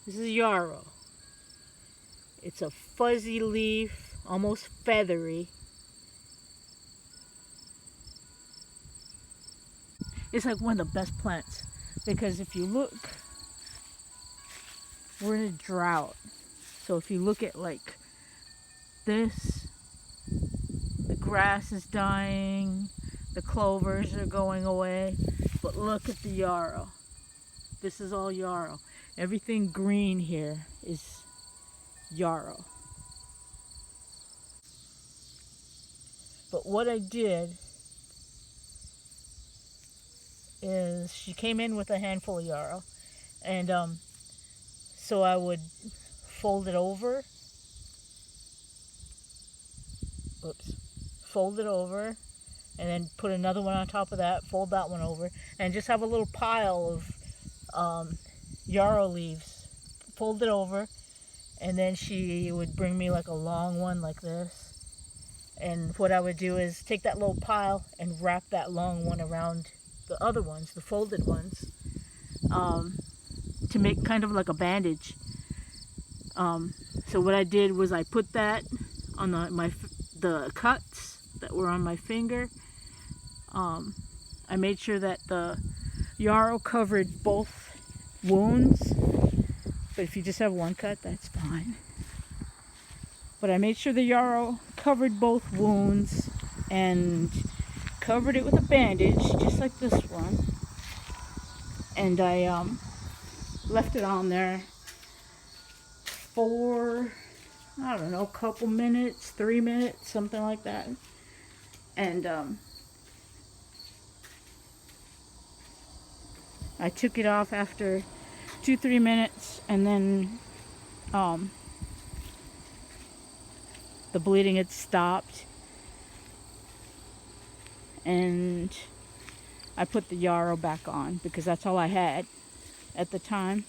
This is yarrow. It's a fuzzy leaf, almost feathery. It's like one of the best plants because if you look, we're in a drought. So if you look at like this, the grass is dying, the clovers are going away, but look at the yarrow. This is all yarrow. Everything green here is yarrow. But what I did is she came in with a handful of yarrow, and so I would fold it over. Fold it over, and then put another one on top of that, fold that one over, and just have a little pile of yarrow leaves. Fold it over, and then she would bring me like a long one like this. And what I would do is take that little pile and wrap that long one around the other ones, the folded ones, to make kind of like a bandage. So what I did was I put that on the cuts that were on my finger. I made sure that the yarrow covered both wounds, but if you just have one cut, that's fine. But I made sure the yarrow covered both wounds and covered it with a bandage, just like this one. And I left it on there for, I don't know, a couple minutes, 3 minutes, something like that. And I took it off after 2-3 minutes, and then the bleeding had stopped, and I put the yarrow back on because that's all I had at the time.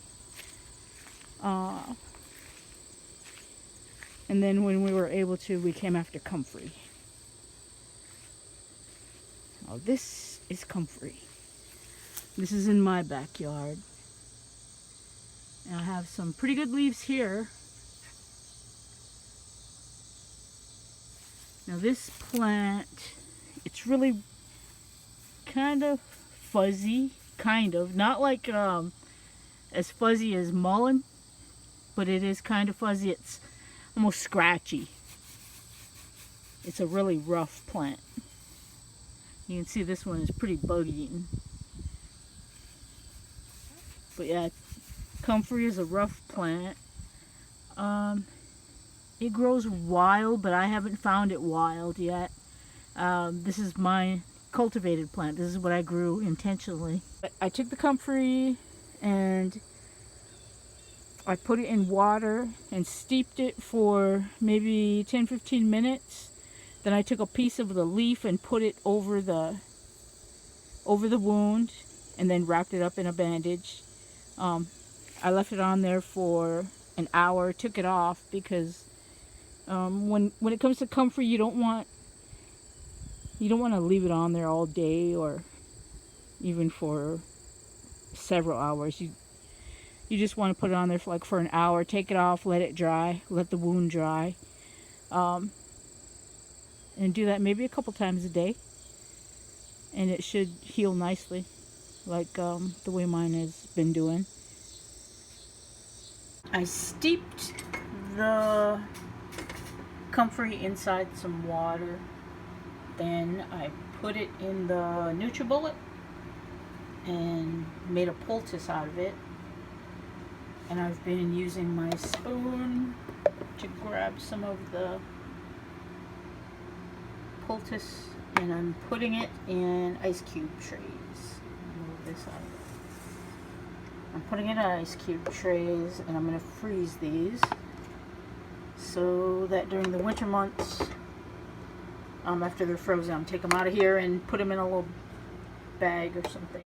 And then when we were able to, we came after comfrey. Oh, this is comfrey. This is in my backyard. And I have some pretty good leaves here. Now this plant, it's really kind of fuzzy, not like as fuzzy as mullein, but it is kind of fuzzy. It's almost scratchy. It's a really rough plant. You can see this one is pretty bug eaten. But yeah, comfrey is a rough plant. It grows wild, but I haven't found it wild yet. This is my cultivated plant. This is what I grew intentionally. But I took the comfrey and I put it in water and steeped it for maybe 10-15 minutes. Then I took a piece of the leaf and put it over the wound, and then wrapped it up in a bandage. I left it on there for an hour, took it off because when it comes to comfrey, you don't want to leave it on there all day or even for several hours. You just want to put it on there for an hour, take it off, let it dry, let the wound dry, and do that maybe a couple times a day, and it should heal nicely, like the way mine has been doing. I steeped the comfrey inside some water. Then I put it in the NutriBullet and made a poultice out of it. And I've been using my spoon to grab some of the poultice, and I'm putting it in ice cube trays. Move this out of it. I'm putting it in ice cube trays, and I'm going to freeze these so that during the winter months, after they're frozen, I'll take them out of here and put them in a little bag or something.